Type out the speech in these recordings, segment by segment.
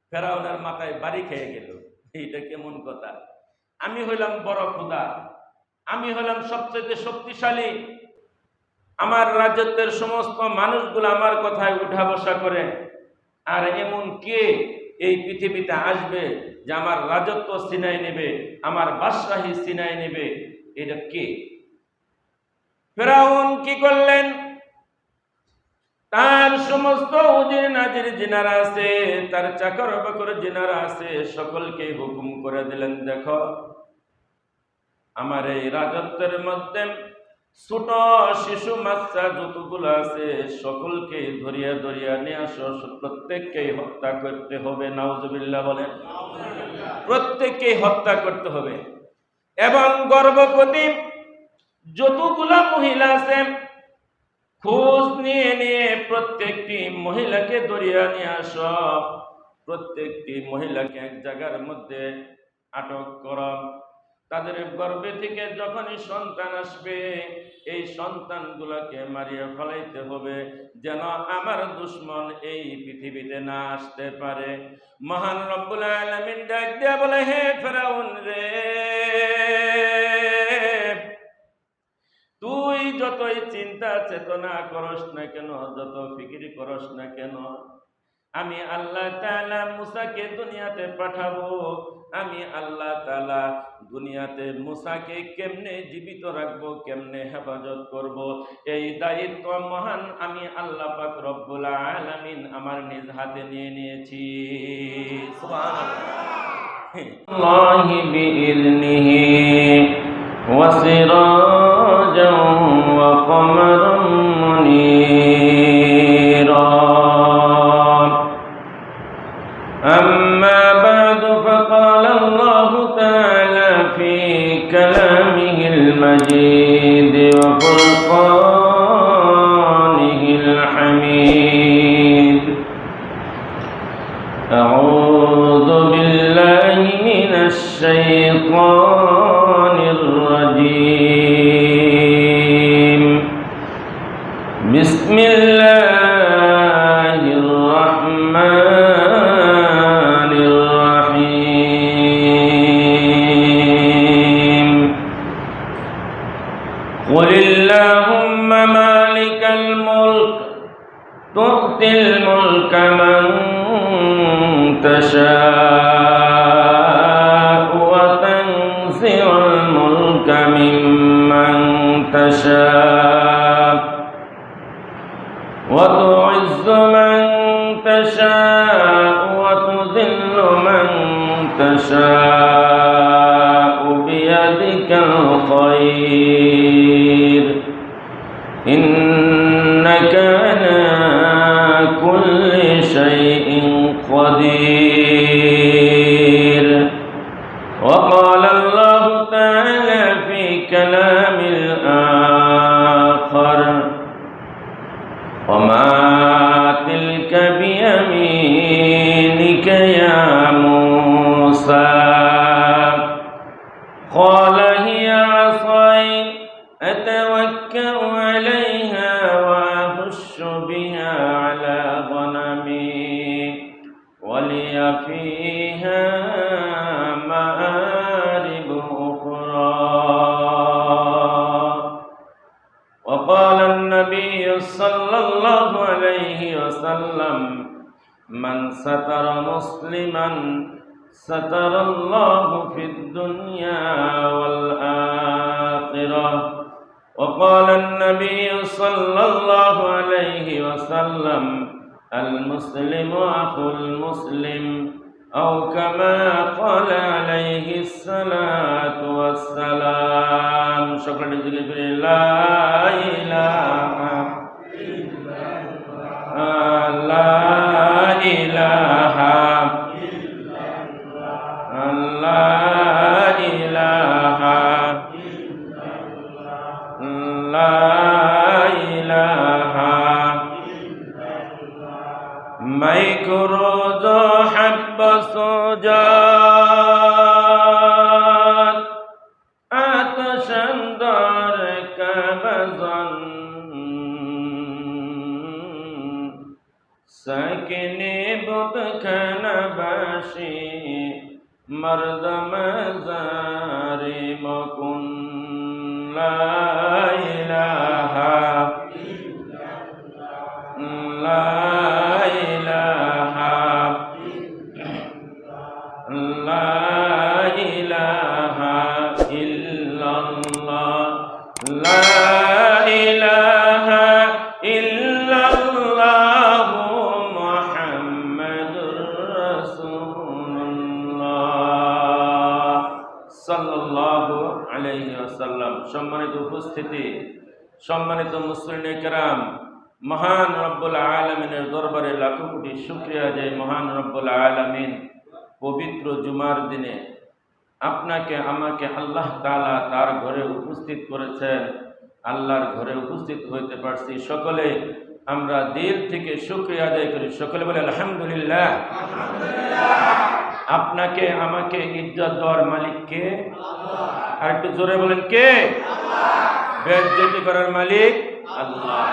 ফেরাউনের মাথায় বাড়ি খেয়ে গেল। এইটা কেমন কথা? আমি হইলাম বড় খোদা, আমি হইলাম সবচেয়ে শক্তিশালী, আমার রাজত্বের সমস্ত মানুষগুলো আমার কথায় উঠা বসা করে, আর এমন কে এই পৃথিবীতে আসবে যে আমার রাজত্ব ছিনাই নেবে, আমার বাদশাহী ছিনাই নেবে? এটা কে? ফেরাউন কি করলেন? তার সমস্ত উজির নাজির জিনারা আছে, তার চাকর বাকর জিনারা আছে, সকলকে হুকুম করে দিলেন, দেখো আমার এই রাজত্বের মধ্যে ছোট শিশু বাচ্চা যতগুলো আছে সকলকে ধরিয়া ধরিয়া নিয়ে আসো, প্রত্যেককেই হত্যা করতে হবে। নাউজুবিল্লাহ বলেন। প্রত্যেককেই হত্যা করতে হবে। এবং গর্ভবতী যতগুলা মহিলা আছে খোঁজ নিয়ে নিয়ে প্রত্যেকটি মহিলাকে ধরিয়া নিয়ে আসো, প্রত্যেকটি মহিলাকে এক জায়গার মধ্যে আটক করো। তাদের গর্ভে থেকে যখনই সন্তান আসবে এই সন্তানগুলোকে মারিয়া ফেলাইতে হবে, যেন আমার দুশ্মন এই পৃথিবীতে না আসতে পারে। মহান রব্বুল আলামিন ডাক দিয়া বলে, হে ফেরাউন রে, তুই যতই চিন্তা চেতনা করস না কেন, যত ফিকির করস না কেন, আমি আল্লাহ তাআলা মুসাকে দুনিয়াতে পাঠাবো। আমি আল্লাহ তাআলা দুনিয়াতে মুসাকে কেমনে জীবিত রাখবো, কেমনে হেফাজত করব, এই দায়িত্ব মহান আমি আল্লাহ পাক রব্বুল আলামিন আমার নিজ হাতে নিয়ে নিয়েছি। সুবহানাল্লাহ। আল্লাহি বিইذনিহি ওয়া সিরাজান ওয়া কমারান মুনীরা। أما بعد فقال الله تعالى في كلامه المجيد وفرقانه الحميد: أعوذ بالله من الشيطان الرجيم. بسم الله الرحمن قل اللهم مالك الملك تؤتي الملك من تشاء وتنزع الملك ممن تشاء وتعز من تشاء وتذل من تشاء بيدك الخير إنك على كل شيء قدير. وقال الله تعالى في كلام الآخر: وما تلك بيمينك يا موسى. قال هي عصاي أتوكأ عليها وأهش بها على غنمي ولي فيها مآرب أخرى. وقال النبي صلى الله عليه وسلم: من ستر مسلما ستر الله في الدنيا والآخرة. وقال النبي صلى الله عليه وسلم: المسلم أخو المسلم، أو كما قال عليه الصلاة والسلام. شكرا لله. لا إله إلا الله، لا إله إلا الله، لا إله إلا الله، لا إله إلا الله. ميكروز حب سجاد آتشان دار كبزن ساكن بدخن نعشی مرد مزاری مکن لا الہ لا الہ لا الہ الا اللہ لا الہ الا اللہ মুহাম্মাদুর রাসূলুল্লাহ সাল্লাল্লাহু আলাইহি ওয়াসাল্লাম। সম্মানিত উপস্থিতি, সম্মানিত মুসলিম কেরাম, মহান রব্বুল আলামিনের দরবারে লাখো কোটি শুকরিয়া যে মহান রব্বুল আলামিন পবিত্র জুমার দিনে আপনাকে আমাকে আল্লাহ তাআলা তার ঘরে উপস্থিত করেছেন। আল্লাহর ঘরে উপস্থিত হইতে পারছি, সকলে আমরা দিল থেকে শুকরিয়া আদায় করি। সকলে বলে আলহামদুলিল্লাহ। আপনাকে আমাকে ইজ্জত দেওয়ার মালিক কে? আর একটু জোরে বলেন কে? বেইজ্জতি করার মালিক আল্লাহ।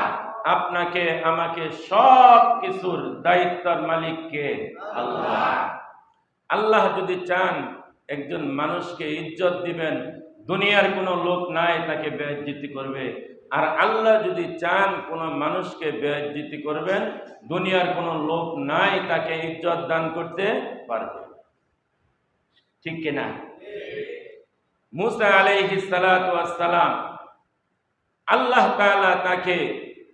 আপনাকে আমাকে সব কিছুর দায়িত্বের মালিক কে? আল্লাহ। আল্লাহ যদি চান একজন মানুষকে ইজ্জত দিবেন, দুনিয়ার কোনো লোক নাই তাকে বেইজ্জতি করবে। আর আল্লাহ যদি চান কোনো মানুষকে বেইজ্জতি করবেন, দুনিয়ার কোনো লোক নাই তাকে ইজ্জত দান করতে পারবে। ঠিক কিনা? মুসা আলাইহিস সালাতু ওয়াস সালাম, আল্লাহ তাআলা তাকে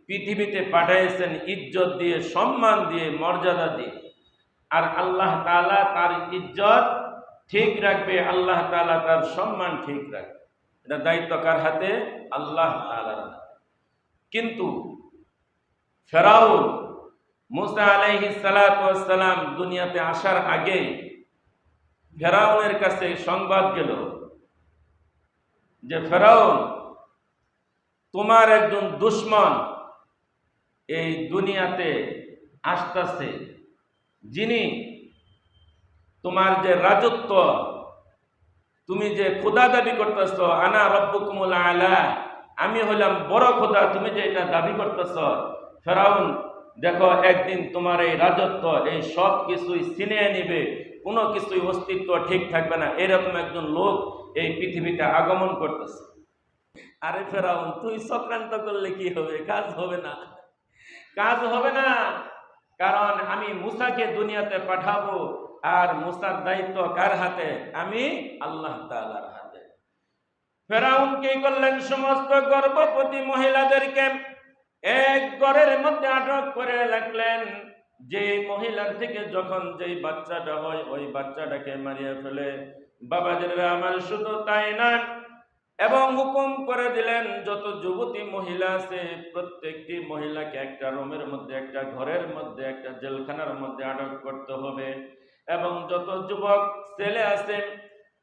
পৃথিবীতে পাঠিয়েছেন ইজ্জত দিয়ে, সম্মান দিয়ে, মর্যাদা দিয়ে। আর আল্লাহ তাআলা তার ইজ্জত ঠিক রাখবে, আল্লাহ তাআলা তার সম্মান ঠিক রাখবে। এটা দায়িত্ব কার হাতে? আল্লাহ তাআলার হাতে। কিন্তু ফেরাউন মুসা আলাইহিস সালাতু ওয়াস সালাম দুনিয়াতে আসার আগে ফেরাউনের কাছে সংবাদ গেল যে ফেরাউন, তোমার একজন দুশমন এই দুনিয়াতে আসতেছে, যিনি তোমার যে রাজত্ব, তুমি যে খোদা দাবি করতেছ, আনা রব্বুকুমুল আলা, আমি হলাম বড় খোদা, তুমি যে এটা দাবি করতেছ, ফেরাউন দেখো একদিন তোমার এই রাজত্ব এই সব কিছুই ছিনিয়ে নিবে, কোনো কিছুই অস্তিত্ব ঠিক থাকবে না, এরকম একজন লোক এই পৃথিবীতে আগমন করতেছে। আরে ফেরাউন, তুই চক্রান্ত করলে কি হবে? কাজ হবে না, কাজ হবে না। কারণ আমি মুসাকে দুনিয়াতে পাঠাবো, আর মুসার দায়িত্ব কার হাতে? আমি আল্লাহ তাআলার হাতে। ফেরাউন কি করলেন? সমস্ত গর্ভবতী মহিলাদেরকে এক ঘরের মধ্যে আটক করে রাখলেন। যে মহিলার থেকে যখন যেই বাচ্চাটা হয় ওই বাচ্চাটাকে মারিয়ে ফেলে। বাবাজিরা আমার, শুধু তাই না, এবং হুকুম করে দিলেন যত যুবতী মহিলা আছে প্রত্যেকটি মহিলাকে একটা রুমের মধ্যে, একটা ঘরের মধ্যে, একটা জেলখানার মধ্যে আটক করতে হবে। এবং যত যুবক ছেলে আছে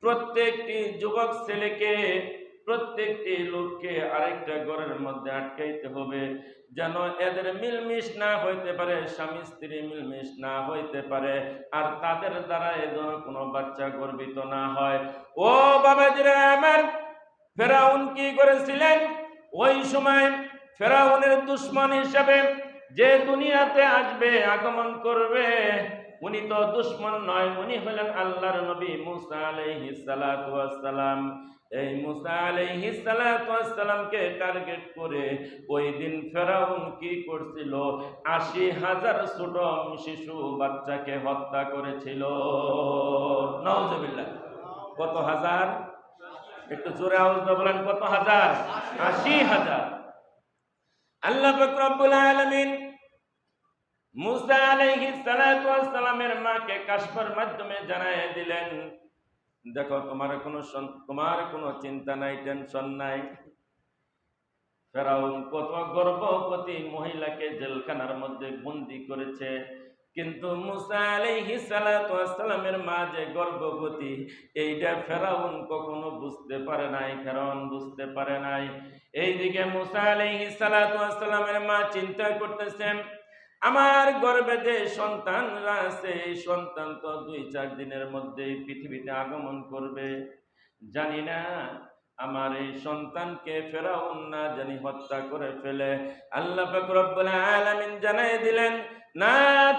প্রত্যেকটি যুবক ছেলেকে, প্রত্যেকটি লোককে আরেকটা ঘরের মধ্যে আটকাইতে হবে, যেন এদের মিলমিশ না হইতে পারে, স্বামী স্ত্রী মিলমিশ না হইতে পারে, আর তাদের দ্বারা যেন কোনো বাচ্চা গর্বিত না হয়। ও বাবাজিরা আমার, ফেরাউন কি করেছিলেন? ওই সময় ফেরাউনের দুশমন হিসাবে যে দুনিয়াতে আসবে, আগমন করবে, উনি তো দুশমন নয়, উনি হলেন আল্লাহর নবী মুসা আলাইহিস সালাতু ওয়াস সালাম। এই মুসা আলাইহিস সালাতু ওয়াস সালামকে টার্গেট করে ওই দিন ফেরাউন কি করছিল? ৮০,০০০ ছোট শিশু বাচ্চাকে হত্যা করেছিল। নাউজুবিল্লাহ। কত হাজার? একটু জোরে আওয়াজ দিয়ে বলেন, কত হাজার? ৮০,০০০। আল্লাহ পাক রব্বুল আলামিন মুসা আলাইহিস সালাতু ওয়াস সালামের মাকে কাশফের মাধ্যমে জানায় দিলেন, দেখো তোমার কোনো চিন্তা নাই, টেনশন নাই। ফেরাউন কত গর্ভবতী মহিলাকে জেলখানার মধ্যে বন্দী করেছে, কিন্তু মুসা আলাইহিস সালাতু ওয়াস সালামের মা যে গর্ভবতী এইটা ফেরাউন কখনো বুঝতে পারে নাই, ফেরাউন বুঝতে পারে নাই। এইদিকে মুসা আলাইহিস সালাতু ওয়াস সালামের মা চিন্তা করতেছেন, আমার গর্ভে যে সন্তানরা আছে এই সন্তান তো ২-৪ দিনের মধ্যেই পৃথিবীতে আগমন করবে। জানি না আমার এই সন্তানকে ফেরাউন না জানি হত্যা করে ফেলে। আল্লাহ পাক রব্বুল আলামিন জানাই দিলেন, না,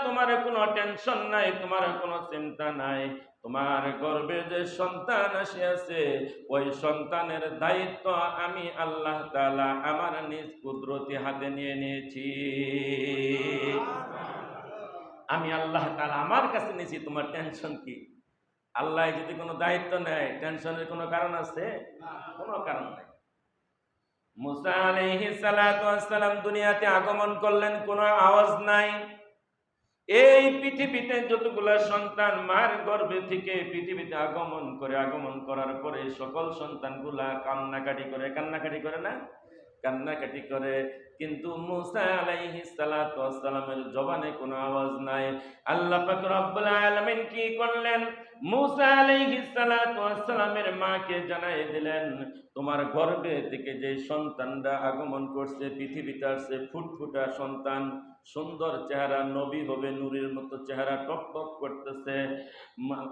তোমার কোনো টেনশন নাই, তোমার কোনো চিন্তা নাই। তোমার গর্ভে যে সন্তান আসিয়াছে, ওই সন্তানের দায়িত্ব আমি আল্লাহ তাআলা আমার নিজ কুদরতি হাতে নিয়ে নিয়েছি। আমি আল্লাহ তাআলা আমার কাছে নিয়েছি, তোমার টেনশন কি? আল্লাহ যদি কোনো দায়িত্ব নেয়, টেনশনের কোনো কারণ আছে? কোনো কারণ নাই। মুসা আলাইহিস সালাতু ওয়াস সালাম দুনিয়াতে আগমন করলেন, কোনো আওয়াজ নাই। এই পৃথিবীতে যতগুলো সন্তান মার গর্ভে থেকে পৃথিবীতে আগমন করার পরে সকল সন্তানগুলা কান্নাকাটি করে না? কান্নাকাটি করে, কিন্তু মুসা আলাইহিস সালাতু ওয়াস সালামের জবানে কোনো আওয়াজ নাই। আল্লাহ পাক রব্বুল আলামিন কি করলেন? মুসা আলাইহিস সালাতু ওয়াস সালামের মাকে জানাই দিলেন, তোমার গর্ভে থেকে যে সন্তানটা আগমন করছে, পৃথিবীতে আসছে, ফুটফুটা সন্তান, সুন্দর চেহারা, নবী হবে, নূরের মতো চেহারা, টকটক করতেছে।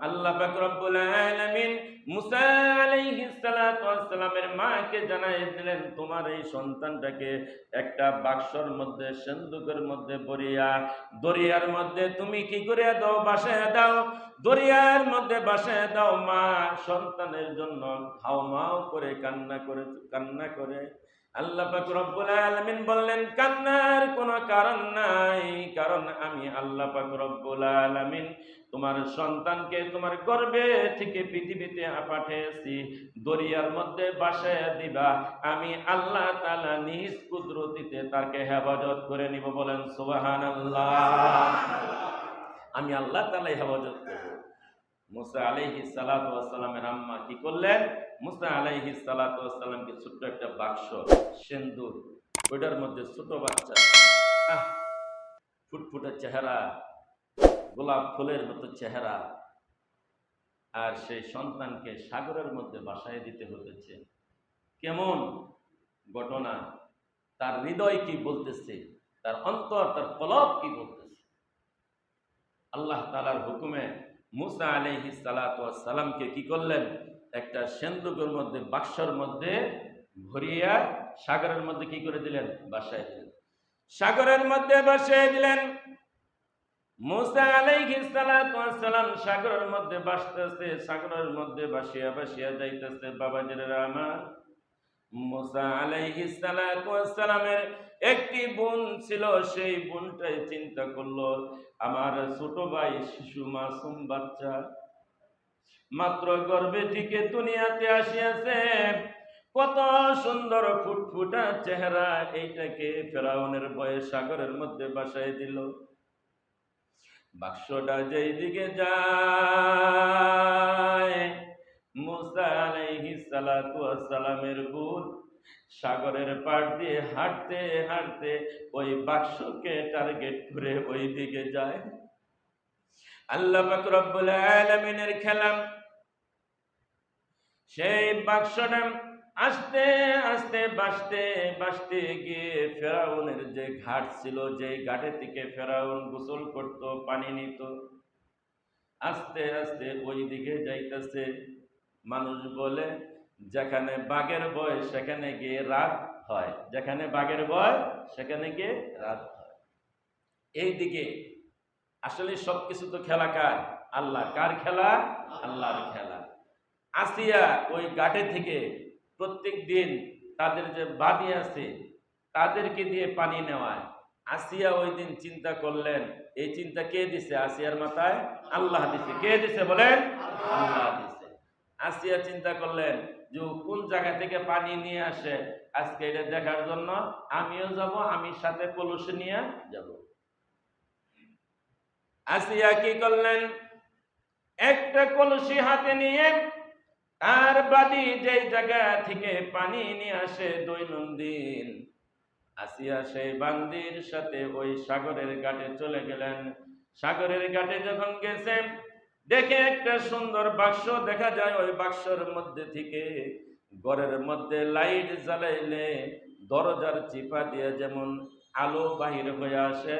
আল্লাহ পাক রব্বুল আলামিন মুসা আলাইহিস সালাতু ওয়াস সালামের মাকে জানাই দিলেন, তোমার এই সন্তানটাকে একটা বাক্সর মধ্যে, সিন্দুকের মধ্যে ভরিয়া দরিয়ার মধ্যে তুমি কি করে দাও? বাসায় দাও। দরিয়ার মধ্যে বাসায় দাও। মা সন্তানের জন্য হাউমাউ করে কান্না করে। আল্লাহ পাক রব্বুল আলামিন বললেন, কান্নার কোনো কারণ নাই, কারণ আমি আল্লাহ পাক রব্বুল আলামিন তোমার সন্তানকে তোমার গর্ভে থেকে পৃথিবীতে পাঠিয়েছি, দরিয়ার মধ্যে বাসায় দিবা। আমি আল্লাহ তাআলা নিজ কুদরতিতে তাকে হেফাজত করে নিব। বলেন সুবহানাল্লাহ। আমি আল্লাহ তাআলা হেফাজত করব। মুসা আলাইহিস সালাতু ওয়াস সালামের আম্মা কি করলেন? মুসা আলাইহিস সালাতু ওয়াস সালামকে ছোট্ট একটা বাক্স, সিন্দুর, ওইটার মধ্যে ছোট বাচ্চা, ফুটফুটে চেহারা, গোলাপ ফুলের মতো চেহারা, আর সেই সন্তানকে সাগরের মধ্যে ভাসায় দিতে হতেছে। কেমন ঘটনা! তার হৃদয় কি বলতেছে, তার অন্তর, তার কলব কি বলতেছে। আল্লাহ তাআলার হুকুমে মুসা আলাইহিস সালাতু ওয়াস সালামকে কি করলেন? একটা সিন্দুকের মধ্যে, বাক্সর মধ্যে ভরিয়া সাগরের মধ্যে কি করে দিলেন? ভাসায় দিলেন। সাগরের মধ্যে ভাসায় দিলেন। মুসা আলাইহিস সালাতু ওয়াস সালাম সাগরের মধ্যে ভাসতেছে, সাগরের মধ্যে ভাসিয়া যাইতেছে। বাবাজিরা আমার, মুসা আলাইহিস সালাতু ওয়াস সালামের একটি বোন ছিল, সেই বোনটাই চিন্তা করলো, আমার ছোট ভাই শিশু মাসুম বাচ্চা মাত্র গর্ভে থেকে দুনিয়াতে আসিয়াছে, কত সুন্দর ফুটফুটা চেহারা, এইটাকে ফেরাউনের ভয়ে সাগরের মধ্যে ভাসায় দিল। বাক্সটা যেই দিকে যায়, মুসা আলাইহিস সালাতু ওয়াস সালামের বোন সাগরের পাড় দিয়ে হাঁটতে হাঁটতে ওই বাক্সকে টার্গেট করে ওই দিকে যায়। আল্লাহ পাক রব্বুল আলামিনের খেলা, সেই বাক্সটা আস্তে আস্তে ভাসতে গিয়ে ফেরাউনের যে ঘাট ছিল, যে ঘাটে থেকে ফেরাউন গোসল করত, পানি নিত, আস্তে আস্তে ওই দিকে যাইতেছে। মানুষ বলে, যেখানে বাঘের ভয় সেখানে গিয়ে রাত হয়, যেখানে বাঘের ভয় সেখানে গিয়ে রাত হয়। এই দিকে আসলে সবকিছু তো খেলা কার? আল্লাহ। কার খেলা? আল্লাহর খেলা। আসিয়া ওই ঘাটে থেকে প্রত্যেক দিন তাদের যে বাদী আছে তাদেরকে দিয়ে পানি নেওয়ায়। আসিয়া ওই দিন চিন্তা করলেন, এই চিন্তা কে দিছে? আসিয়ার মাথায় আল্লাহ দিছে। কে দিছে বলেন? আল্লাহ দিছে। আসিয়া চিন্তা করলেন যে কোন জায়গা থেকে পানি নিয়ে আসে, আজকে এটা দেখার জন্য আমিও যাব, আমি সাথে কলসি নিয়ে যাব। আসিয়া কি করলেন? একটা কলসি হাতে নিয়ে আর বাদী যেই জায়গা থেকে পানি নিয়ে আসে দৈনন্দিন, আসিয়া সেই বান্দির সাথে ওই সাগরের ঘাটে চলে গেলেন। সাগরের ঘাটে যখন গেছেন, দেখে একটা সুন্দর বাক্স দেখা যায়। ওই বাক্সর মধ্যে থেকে ঘরের মধ্যে লাইট জ্বালাইলে দরজার চিপা দিয়ে যেমন আলো বাহির হয়ে আসে,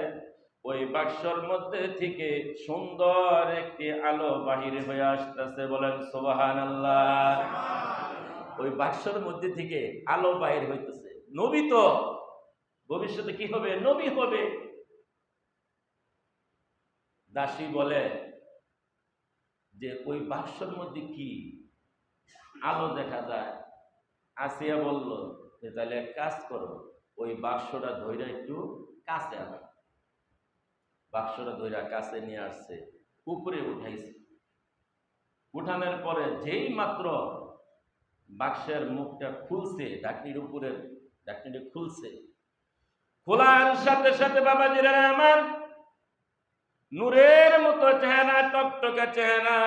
ওই বাক্সর মধ্যে থেকে সুন্দর একটি আলো বাহির হয়ে আসতেছে। বলেন সুবহানাল্লাহ। ওই বাক্সর মধ্যে থেকে আলো বাহির হইতেছে। নবী তো ভবিষ্যতে কি হবে? নবী হবে। দাসী বলে যে ওই বাক্সর মধ্যে কি আলো দেখা যায়। আসিয়া বলল যে তাহলে এক কাজ করো, ওই বাক্সটা ধইরা একটু কাছে আনো। বাক্সটা ধইরা কাছে নিয়ে আসছে, উপরে উঠাইছে। উঠানোর পরে যেই মাত্র বাক্সের মুখটা খুলছে, ঢাকনির উপরের ঢাকনিটা খুলছে, খোলার সাথে সাথে বাবাজিরা আমার নূরের মতো চেহারা, টকটকে চেহারা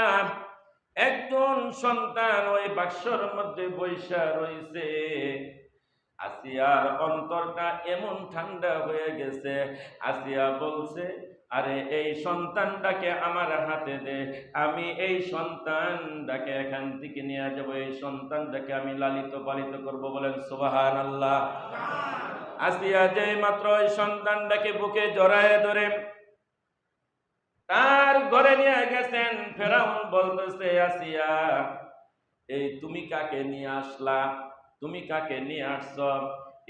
একজন সন্তান ওই বাক্সর মধ্যে বৈশা রয়েছে। আসিয়ার অন্তরটা এমন ঠান্ডা হয়ে গেছে, আসিয়া বলছে, আরে এই সন্তানটাকে আমার হাতে দে, আমি এই সন্তানটাকে এখান থেকে নিয়ে যাব, এই সন্তানটাকে আমি লালিত পালিত করব। বলেন সুবহানাল্লাহ। আসিয়া যেই মাত্র ওই সন্তানটাকে বুকে জড়ায় ধরে তার ঘরে নিয়ে গেছেন, ফেরাউন বলতেছে, আসিয়া এই তুমি কাকে নিয়ে আসলা, তুমি কাকে নিয়ে আসছ,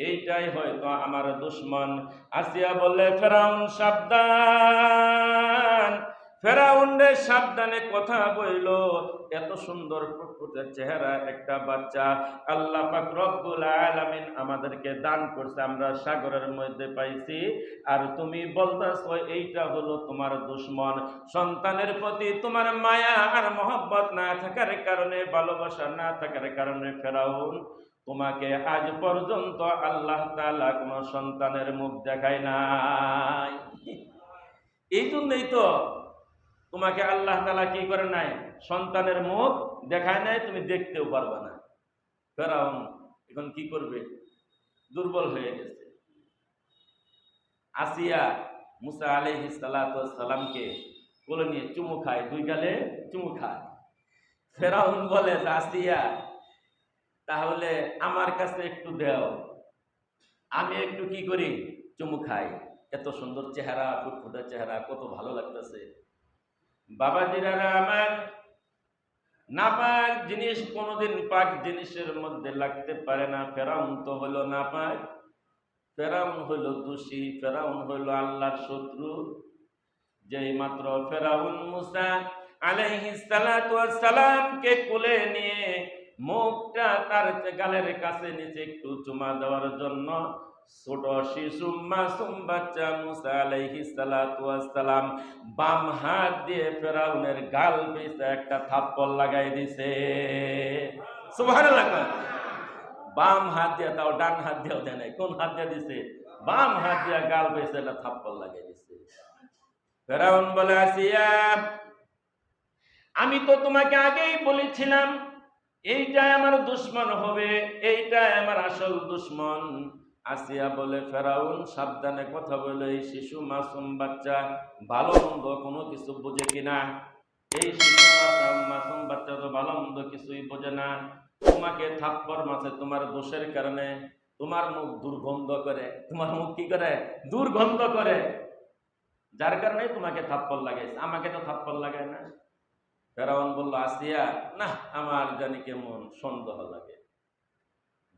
এইটাই হয়তো আমার দুশ্মন। আসিয়া বললে, ফেরাউন সাবধান, ফেরাউন রে সাবধানে কথা বইল। এত সুন্দর ফুটফুটে চেহারা একটা বাচ্চা আল্লাহ পাক রব্বুল আলামিন আমাদেরকে দান করছে, আমরা সাগরের মধ্যে পাইছি, আর তুমি বলতেছো এইটা হলো তোমার দুশ্মন। সন্তানের প্রতি তোমার মায়া আর মহব্বত না থাকার কারণে, ভালোবাসা না থাকার কারণে ফেরাউন তোমাকে আজ পর্যন্ত আল্লাহ তাআলা কোন সন্তানের মুখ দেখায় নাই। এই জন্যই তো তোমাকে আল্লাহ তাআলা কি করে নাই, সন্তানের মুখ দেখায় নাই, তুমি দেখতেও পারবে না। ফেরাউন এখন কি করবে, দুর্বল হয়ে গেছে। আসিয়া মুসা আলাইহিস সালাতু ওয়াস সালামকে কোলে নিয়ে চুমু খায়, দুই গালে চুমু খায়। ফেরাউন বলে, আসিয়া তাহলে আমার কাছে একটু দাও, আমি একটু কি করি, চুমু খাই। এত সুন্দর চেহারা, ফুটফুটে চেহারা, কত ভালো লাগতেছে। বাবাজিরা আমার, নাপাক জিনিস কোনোদিন পাক জিনিসের মধ্যে লাগতে পারে না। ফেরাউন তো হলো নাপাক, ফেরাউন হইল দোষী, ফেরাউন হইল আল্লাহর শত্রু। যেই মাত্র ফেরাউন মুসা আলাইহিস সালাতু ওয়াস সালামকে কোলে নিয়ে মুখটা তার গালের কাছে নিচে একটু চুমা দেওয়ার জন্য ছোট শিশু মাসুম বাচ্চা মুসা আলাইহিস সালাতু ওয়াস সালাম বাম হাত দিয়ে ফেরাউনের গাল বেঁচে একটা থাপ্পড় লাগাই দিছে। সুবহানাল্লাহ। বাম হাত দিয়ে, তাও ডান হাত দিয়েও দেয় নাই, কোন হাত দিয়ে দিছে, বাম হাত দিয়ে গাল বেঁচে একটা থাপ্পড় লাগাই দিছে। ফেরাউন বলে, আসিয়া আমি তো তোমাকে আগেই বলেছিলাম এইটাই আমার দুশ্মন হবে, এইটাই আমার আসল দুশ্মন। আসিয়া বলে, ফেরাউন সাবধানে কথা বলে, এই শিশু মাসুম বাচ্চা ভালো মন্দ কোনো কিছু বোঝে কিনা, এই শিশু মাসুম বাচ্চা তো ভালো মন্দ কিছুই বোঝে না, তোমাকে থাপ্পড় মারছে তোমার দোষের কারণে, তোমার মুখ দুর্গন্ধ করে, তোমার মুখ কি করে, দুর্গন্ধ করে, যার কারণে তোমাকে থাপ্পড় লাগাইছে, আমাকে তো থাপ্পড় লাগায় না। ফেরাউন বলল, আসিয়া না, আমার জানি কেমন সন্দেহ লাগে।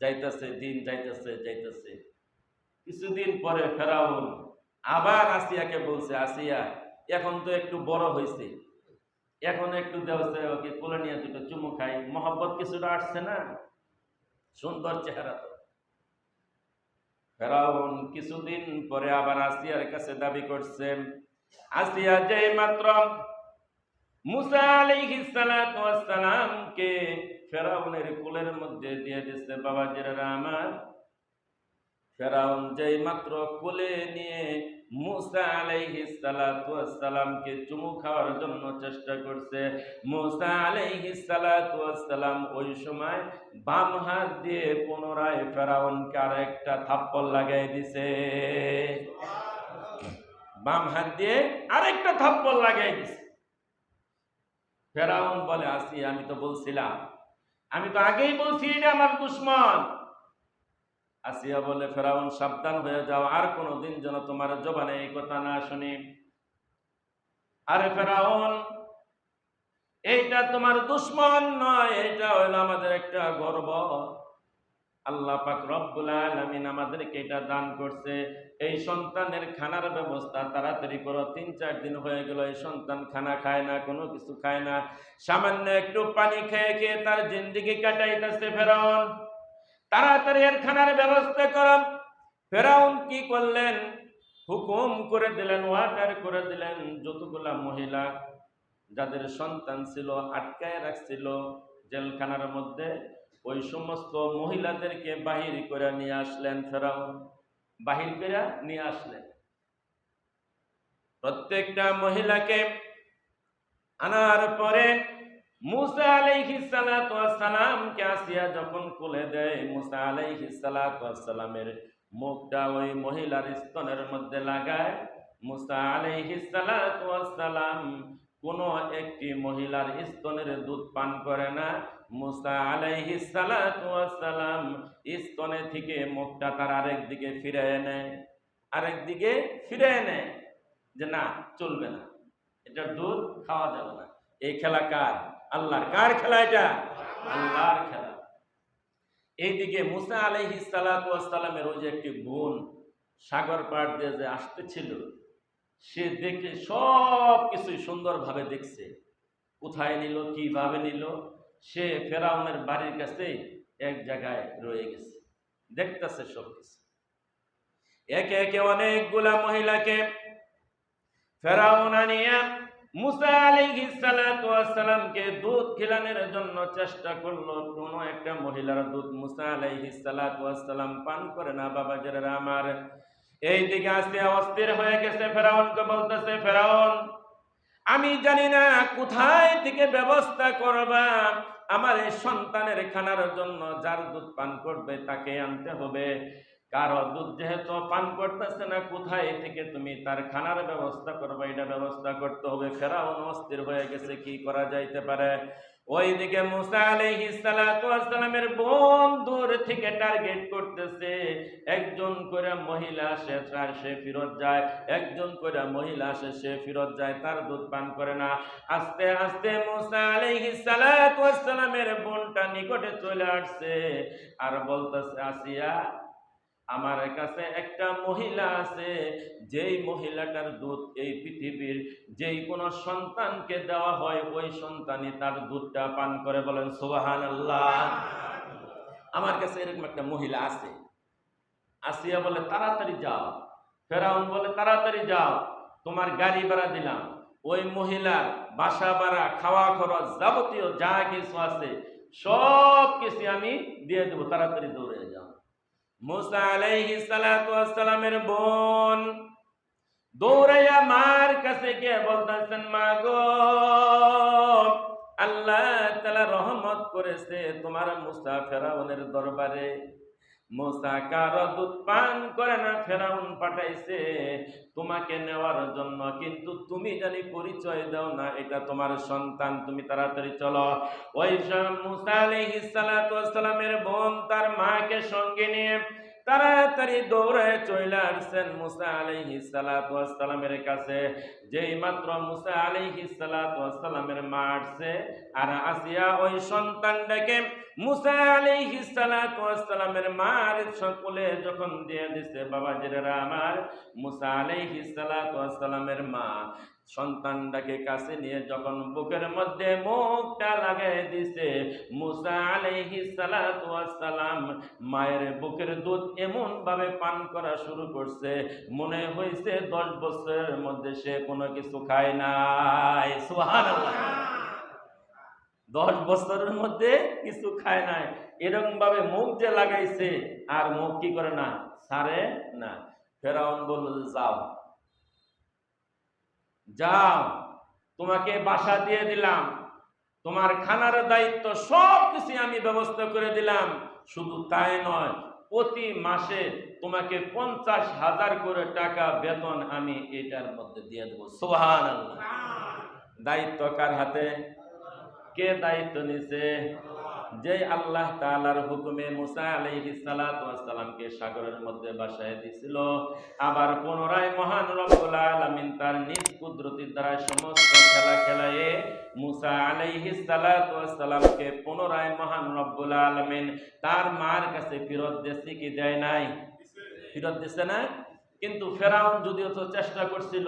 যাইতেছে দিন, যাইতেছে যাইতেছে, কিছুদিন পরে ফেরাউন আবার আসিয়াকে বলছে, আসিয়া এখন তো একটু বড় হয়েছে, এখন একটু দেওয়া ওকে কোলে নিয়ে দুটো চুমু খাই, মহব্বত কিছুটা আসছে না, সুন্দর চেহারা তো। ফেরাউন কিছুদিন পরে আবার আসিয়ার কাছে দাবি করছেন। আসিয়া যেই মাত্র মুসা আলাইহিস সালাতু ওয়াস সালামকে ফেরাউনের কোলের মধ্যে দিয়ে দিচ্ছে, বাবাজিরা আমার, ফেরাউন যেই মাত্র কোলে নিয়ে মুসা আলাইহিস সালাতু ওয়াস সালামকে চুমু খাওয়ার জন্য চেষ্টা করছে, মুসা আলাইহিস সালাতু ওয়াস সালাম ওই সময় বাম হাত দিয়ে পুনরায় ফেরাউনকে আরেকটা থাপ্পড় লাগাই দিছে। বাম হাত দিয়ে আরেকটা থাপ্পড় লাগাই দিছে। ফেরাউন বলে, আসি আমি তো বলছিলাম, আমি তো আগেই বলছি এটা আমার দুশ্মন। আসিয়া বলে, ফেরাউন সাবধান হয়ে যাও, আর কোনদিন যেন তোমার জবানে এই কথা না শুনি। আরে ফেরাউন, এইটা তোমার দুশ্মন নয়, এটা হলো আমাদের একটা গর্ব। আল্লাহ পাক রব্বুল আলামিন আমাদেরকে এটা দান করছে। এই সন্তানের খানার ব্যবস্থা তাড়াতাড়ি করো। 3-4 দিন হয়ে গেল এই সন্তান খানা খায় না, কোনো কিছু খায় না, সামান্য একটু পানি খেয়ে খেয়ে তার জিন্দেগি কাটাইতেছে। ফেরাউন, তাড়াতাড়ি এর খানার ব্যবস্থা করো। ফেরাউন কি করলেন? হুকুম করে দিলেন, ওয়ার্ডার করে দিলেন, যতগুলা মহিলা যাদের সন্তান ছিল আটকায় রাখছিল জেলখানার মধ্যে, ওই সমস্ত মহিলাদেরকে বাহির করে নিয়ে আসলেন। ফেরাউন বাহির করে নিয়ে আসলেন। প্রত্যেকটা মহিলাকে আনার পরে মুসা আলাইহিস সালাতু ওয়াস সালামকে আসিয়া যখন কোলে দেয়, মুসা আলাইহিস সালাতু ওয়াস সালামের মুখটা ওই মহিলার স্তনের মধ্যে লাগায়। মুসা আলাইহিস সালাতু ওয়াস সালাম কোন একটি মহিলার স্তনের দুধ পান করে না। মুসা আলাইহিস সালাতু ওয়াস সালাম স্তনে থেকে মুখটা তার আরেক দিকে ফিরিয়ে নেয়, আরেক দিকে ফিরিয়ে নেয়, যে না, চলবে না, এটার দুধ খাওয়া যাবে না। এই খেলা কার? আল্লাহর। কার খেলা এটা? আল্লাহর খেলা। এইদিকে মুসা আলাইহিস সালাতু ওয়াস সালামের ওই যে একটি বোন সাগর পাড় দিয়ে যে আসতেছিল, সে দেখে সব কিছুই সুন্দরভাবে দেখছে। কোথায় নিল, কিভাবে নিল, সে ফেরাউনের বাড়ির কাছে এক জায়গায় রয়ে গেছে, দেখতেছে সব কিছু। একে একে অনেকগুলা মহিলাকে ফেরাউন আনিয়া মুসা আলাইহিস সালাতু ওয়াস সালামকে দুধ খিলানোর জন্য চেষ্টা করলো। কোন একটা মহিলার দুধ মুসা আলাইহিস সালাতু ওয়াস সালাম পান করে না। বাবাজিরা আমার, এই দিকে আসতে অস্থির হয়ে গেছে। ফেরাউনকে বলতেছে, ফেরাউন, আমি জানি না কোথায় থেকে ব্যবস্থা করবা, আমার এই সন্তানের খানার জন্য যার দুধ পান করবে তাকে আনতে হবে। কারো দুধ যেহেতু পান করতেছে না, কোথায় থেকে তুমি তার খানার ব্যবস্থা করবে, এটা ব্যবস্থা করতে হবে। ফেরাউন অস্থির হয়ে গেছে, কি করা যাইতে পারে। ওইদিকে মুসা আলাইহিস সালাতু ওয়াস সালামের বোন দূর থেকে টার্গেট করতেছে। একজন করে মহিলা আসে, সে ফিরত যায়, একজন করে মহিলা আসে, সে ফিরত যায়, তার দুধ পান করে না। আস্তে আস্তে মুসা আলাইহিস সালাতু ওয়াস সালামের বোনটা নিকটে চলে আসছে আর বলতেছে, আসিয়া, আমার কাছে একটা মহিলা আছে, যেই মহিলাটার দুধ এই পৃথিবীর যেই কোনো সন্তানকে দেওয়া হয় ওই সন্তানই তার দুধটা পান করে। বলেন সুবহানাল্লাহ। আমার কাছে এরকম একটা মহিলা আছে। আসিয়া বলে, তাড়াতাড়ি যাও। ফেরাউন বলে, তাড়াতাড়ি যাও, তোমার গাড়ি ভাড়া দিলাম, ওই মহিলার বাসা ভাড়া, খাওয়া খরচ, যাবতীয় যা কিছু আছে সব কিছু আমি দিয়ে দেবো, তাড়াতাড়ি দৌড়ে যাও। মুসা আলাইহিস সালাতু ওয়াস সালামের বোন দৌড়াইয়া মার কাছে গিয়ে বলতেছেন, মা গো, আল্লাহ তাআলা রহমত করেছে তোমার মুসা ফেরাউনের দরবারে। মুসা কারো দুধ পান করে না, ফেরাউন পাঠাইছে তোমাকে নেওয়ার জন্য, কিন্তু তুমি জানি পরিচয় দাও না এটা তোমার সন্তান, তুমি তাড়াতাড়ি চলো। ওই মুসা আলাইহিস সালাতু ওয়াস সালামের বোন তার মাকে সঙ্গে নিয়ে তাড়াতাড়ি দৌড়ে চলে আসছেন মুসা আলাইহিস সালাতু ওয়াস সালামের কাছে। যেই মাত্র মুসা আলাইহিস সালাতু ওয়াস সালামের মা আসছে আর আসিয়া ওই সন্তানটাকে মুসা আলাইহিস সালাতু ওয়াস সালামের মার সকলে যখন দিয়ে দিছে, বাবাজিরা আমার, মুসা আলাইহিস সালাতু ওয়াস সালামের মা সন্তানটাকে কাছে নিয়ে যখন বুকের মধ্যে মুখটা লাগাই দিছে, মুসা আলাইহিস সালাতু ওয়াস সালাম মায়ের বুকের দুধ এমন ভাবে পান করা শুরু করছে, মনে হয়েছে 10 বছরের মধ্যে সে কোনো কিছু খায় নাই। সুবহানাল্লাহ। 10 বছরের মধ্যে কিছু খায় নাই, এরকম ভাবে মুখ যে লাগাইছে আর মুখ কি করে না, ছাড়ে না। ফেরাউন বলল, যাও যাও, তোমাকে বাসা দিয়ে দিলাম, তোমার খানার দায়িত্ব সব কিছু আমি ব্যবস্থা করে দিলাম। শুধু তাই নয়, প্রতি মাসে তোমাকে 50,000 করে টাকা বেতন আমি এটার মধ্যে দিয়ে দেবো। সুবহানাল্লাহ। দায়িত্ব কার হাতে? কে দায়িত্ব নিছে? যে আল্লাহ তাআলার হুকুমে মুসা আলাইহিস সালাতু ওয়াস সালামকে সাগরের মধ্যে ভাসায় দিছিল, আবার পুনরায় মহান রব্বুল আলামিন তার নিজ কুদরতির দ্বারা সমস্ত খেলা খেলায়ে মুসা আলাইহিস সালাতু ওয়াস সালামকে পুনরায় মহান রব্বুল আলামিন তার মার কাছে ফেরত দিয়েছে কি দেয় নাই? ফেরত দিছে না? কিন্তু ফেরাউন যদিও তো চেষ্টা করছিল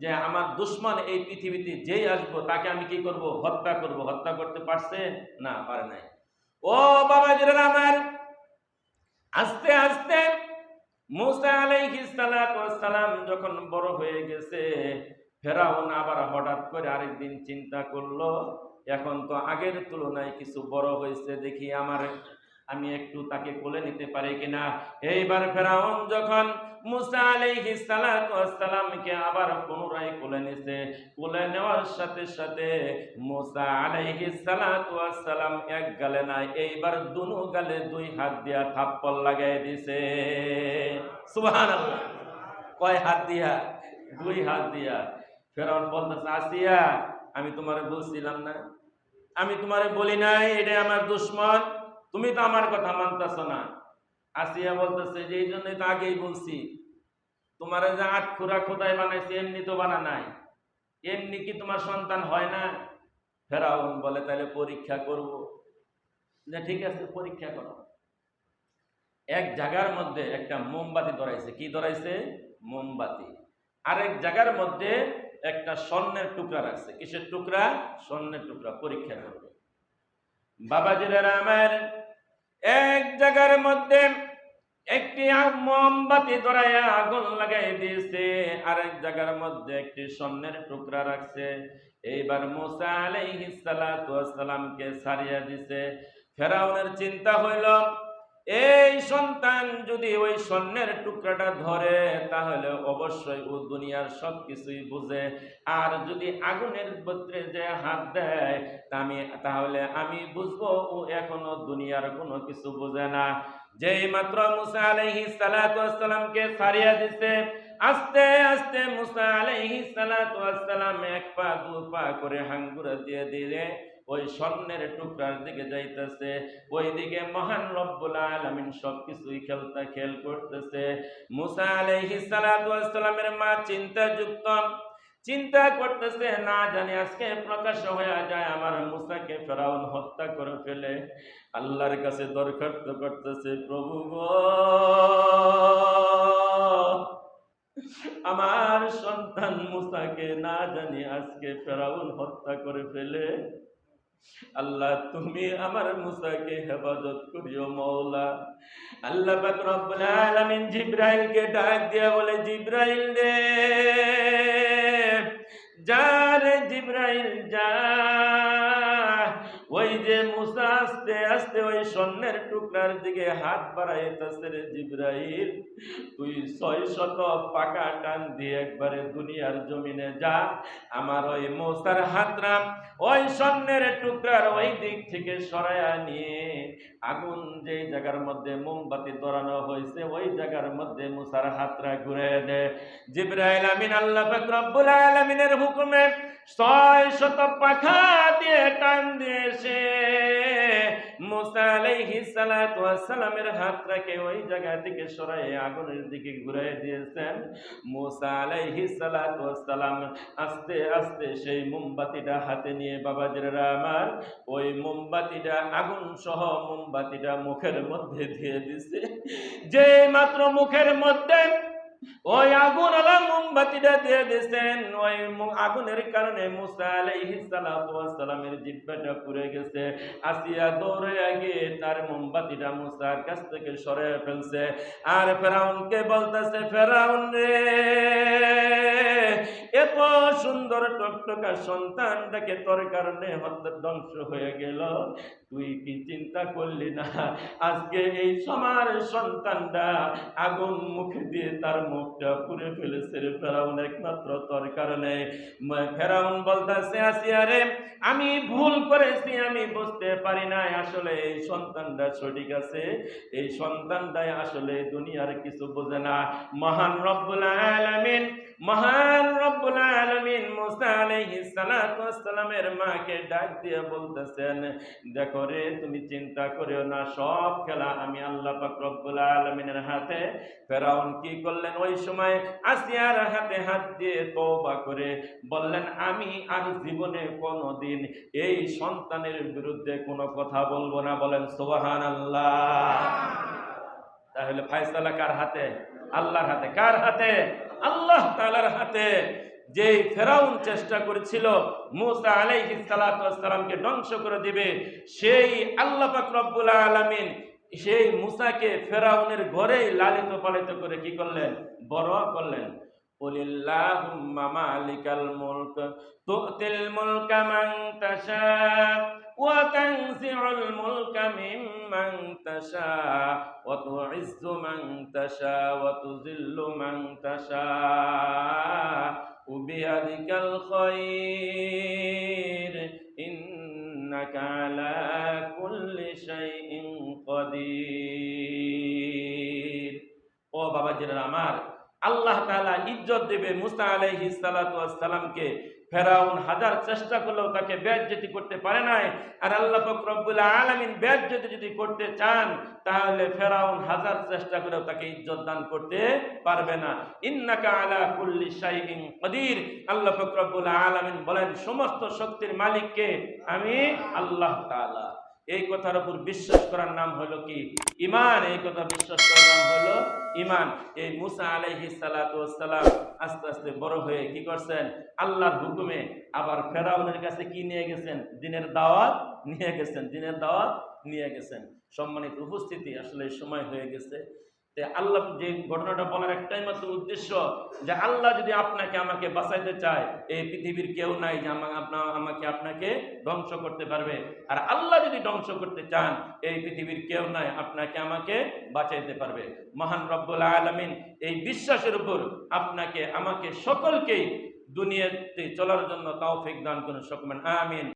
যে আমার দুশমন এই পৃথিবীতে যেই আসবো তাকে আমি কি করব? হত্যা করব। হত্যা করতে পারছে না? পারে নাই। ও বাবাজিরা আমার, আস্তে আস্তে মুসা আলাইহিস সালাতু ওয়াস সালাম যখন বড় হয়ে গেছে, ফেরাউন আবার হঠাৎ করে আরেকদিন চিন্তা করলো, এখন তো আগের তুলনায় কিছু বড় হয়েছে, দেখি আমি একটু তাকে কোলে নিতে পারি কিনা। এইবার ফেরাউন যখন মুসা আলাইহিস সালাতু ওয়াস সালামকে আবার পুনরায় কোলে নিছে, কোলে নেওয়ার সাথে সাথে মুসা আলাইহিস সালাতু ওয়াস সালাম এক গালে না, এইবার দুনো গালে দুই হাত দিয়া থাপ্পড় লাগাই দিছে। সুবহানাল্লাহ। কয় হাত দিয়া? দুই হাত দিয়া। ফেরাউন বলতেছে, আসিয়া আমি তোমারে বলছিলাম না, আমি তোমারে বলি নাই এটা আমার দুশমন, তুমি তো আমার কথা মানতেছ না। আসিয়া বলতেছে যে এই জন্যই তো আগেই বলছি, তোমার যে আট খুরা খোদাই বানাইছে এমনি তো বানা নাই, এমনি কি তোমার সন্তান হয় না? ফেরাউন বলে তাহলে পরীক্ষা করব। যে ঠিক আছে পরীক্ষা করো। এক জায়গার মধ্যে একটা মোমবাতি ধরাইছে। কি ধরাইছে? মোমবাতি। আরেক জায়গার মধ্যে একটা স্বর্ণের টুকরা রাখছে। কিসের টুকরা? স্বর্ণের টুকরা। পরীক্ষা করবে। বাবাজিরা আমার, এক জায়গার মধ্যে একটি মোমবাতি ধরাইয়া আগুন লাগাই দিয়েছে, আরেক জায়গার মধ্যে একটি স্বর্ণের টুকরা রাখছে। এইবার মুসা আলাইহিস সালাতু ওয়াস সালামকে ছাড়িয়া দিছে। ফেরাউনের চিন্তা হইল, এই সন্তান যদি ওই স্বর্ণের টুকরাটা ধরে তাহলে অবশ্যই ও দুনিয়ার সব কিছুই বুঝে, আর যদি আগুনের ভিতরে যে হাত দেয় তাহলে আমি বুঝবো ও এখনো দুনিয়ার কোনো কিছু বুঝে না। যেই মাত্র মুসা আলাইহিস সালাতু ওয়াস সালামকে ছাড়িয়া দিছে, আস্তে আস্তে মুসা আলাইহিস সালাতু ওয়াস সালাম এক পা দু পা করে হাঙ্গুরা দিয়ে দিয়ে ওই স্বর্ণের টুকরার দিকে যাইতেছে। ওইদিকে মহান রব্বুল আলামিন সবকিছুই খেল করতেছে। মুসা আলাইহিস সালাতু ওয়াস সালামের মা চিন্তা করতেছে, না জানি আজকে প্রকাশ হয়ে যায় আমার মুসাকে ফেরাউন হত্যা করে ফেলে। আল্লাহর কাছে দরখাস্ত করতেছে, প্রভু গো, আমার সন্তান মুসাকে না জানি আজকে ফেরাউন হত্যা করে ফেলে। আল্লাহ তুমি আমার মুসাকে হেফাজত করিও মওলা। আল্লাহ পাক রব্বুল আলামিন জিবরাইলকে ডাক দিয়া বলে, জিবরাইল রে, যা রে জিবরাইল যা, ওই যে মুসা আস্তে আস্তে ওই স্বর্ণের টুকরার দিকে হাত বাড়াইতেছে রে জিবরাইল, তুই 600 পাকা টান দিয়ে একবারে দুনিয়ার জমিনে যা, আমার ওই মুসার হাতরা ওই স্বর্ণের টুকরার ওই দিক থেকে সরায়া নিয়ে আগুন যে জায়গার মধ্যে মোমবাতি ধরানো হয়েছে ওই জায়গার মধ্যে মুসার হাতরা ঘুরে দে। জিবরাইল আমিন আল্লাহ পাক রব্বুল আলামিনের হুকুমে 600 পাখা দিয়ে টান দিয়েছে মুসা আলাইহিস সালাতু ওয়াস সালামের হাতটাকে ওই জায়গা থেকে সরাইয়ে আগুনের দিকে ঘুরিয়ে দিয়েছেন। মুসা আলাইহিস সালাতু ওয়াস সালাম আস্তে আস্তে সেই মোমবাতিটা হাতে নিয়ে বাবাজিরা আমার ওই মোমবাতিটা আগুন সহ মোমবাতিটা মুখের মধ্যে দিয়ে দিছে। যে মাত্র মুখের মধ্যে ওই আগুন আলা মোমবাতিটা দিয়ে দিয়েছেন, ওই আগুনের কারণে মুসা আলাইহিস সালাতু ওয়াস সালামের জিহ্বাটা পুড়ে গেছে। আসিয়া দৌড়ে গিয়ে তার মোমবাতিটা মুসার কাছ থেকে সরিয়ে ফেলছে। আর ফেরাউনকে বলতেছে, ফেরাউন রে, এত সুন্দর টকটকা সন্তানটাকে তোর কারণে ধ্বংস হয়ে গেল, তুই কি চিন্তা করলি না আজকে এই সমার সন্তানটা আগুন মুখে দিয়ে তার মুখটা পুড়ে ফেলেছে রে ফেরাউন, একমাত্র তোর কারণে। ফেরাউন বলতেছে, আসিয়া রে, আমি ভুল করেছি, আমি বুঝতে পারি নাই আসলে এই সন্তানটা সঠিক আছে, এই সন্তানটাই আসলে দুনিয়ার কিছু বোঝে না। মহান রব্বুল আলামিন রব্বুল আলামিন মুসা আলাইহিস সালাতু ওয়াস সালামের মাকে ডাক দিয়ে বলতেছেন, দেখো রে, তুমি চিন্তা করিও না, সব খেলা আমি আল্লাহ পাক রব্বুল আলামিনের হাতে। ফেরাউন কি করলেন, ওই সময় আসিয়ার হাতে হাত দিয়ে তওবা করে বললেন, আমি আর জীবনে কোনোদিন এই সন্তানের বিরুদ্ধে কোনো কথা বলবো না। বলেন সুবহানাল্লাহ। তাহলে ফায়সালা কার হাতে? আল্লাহর হাতে। কার হাতে? আল্লাহ তাআলার হাতে। যেই ফেরাউন চেষ্টা করেছিল মুসা আলাইহিস সালাতু ওয়াস সালামকে ধ্বংস করে দিবে, সেই আল্লাহ পাক রব্বুল আলামিন সেই মুসাকে ফেরাউনের ঘরেই লালিত পালিত করে কি করলেন? বড় করলেন। কুলিল্লাহুম্মা মালিকাল মুলক তুতিল মুলকা মান তাশা ওয়া তানজিউল মুলকা মিম্মান তাশা ওয়া তুইজ্জু মান তাশা ওয়া তুযিল্লু মান তাশা বিয়াদিকাল খায়র ইন্নাকা আলা কুল্লি শাইইন কাদির। ও বাবাজিরা আমার, আল্লাহ তাআলা ইজ্জত দেবে মুসা আলাইহিস সালাতু ওয়াস সালামকে। ফেরাউন হাজার চেষ্টা করলেও তাকে বেইজ্জতি করতে পারে নাই। আর আল্লাহ পাক রব্বুল আলামিন বেইজ্জতি যদি করতে চান, তাহলে ফেরাউন হাজার চেষ্টা করেও তাকে ইজ্জত দান করতে পারবে না। ইন্নাকা আলা কুল্লি শাইইন কাদির। আল্লাহ পাক রব্বুল আলামিন বলেন, সমস্ত শক্তির মালিক কে? আমি আল্লাহ তাআলা। এই কথার উপর বিশ্বাস করার নাম হলো কি? ঈমান। এই কথা বিশ্বাস করার নাম হলো ঈমান। এই মুসা আলাইহিস সালাতু ওয়াস সালাম আস্তে আস্তে বড় হয়ে কি করছেন? আল্লাহর হুকুমে আবার ফেরাউনের কাছে কি নিয়ে গেছেন? দ্বীনের দাওয়াত নিয়ে গেছেন। দ্বীনের দাওয়াত নিয়ে গেছেন। সম্মানিত উপস্থিতি, আসলে সময় হয়ে গেছে। আল্লাহ যে ঘটনাটা বলার একটাই মাত্র উদ্দেশ্য, যে আল্লাহ যদি আপনাকে আমাকে বাঁচাইতে চায়, এই পৃথিবীর কেউ নাই যে আমাকে আপনাকে ধ্বংস করতে পারবে। আর আল্লাহ যদি ধ্বংস করতে চান, এই পৃথিবীর কেউ নাই আপনাকে আমাকে বাঁচাইতে পারবে। মহান রব্বুল আলামিন এই বিশ্বাসের উপর আপনাকে আমাকে সকলকেই দুনিয়াতে চলার জন্য তৌফিক দান করুন। সকলেন আমিন।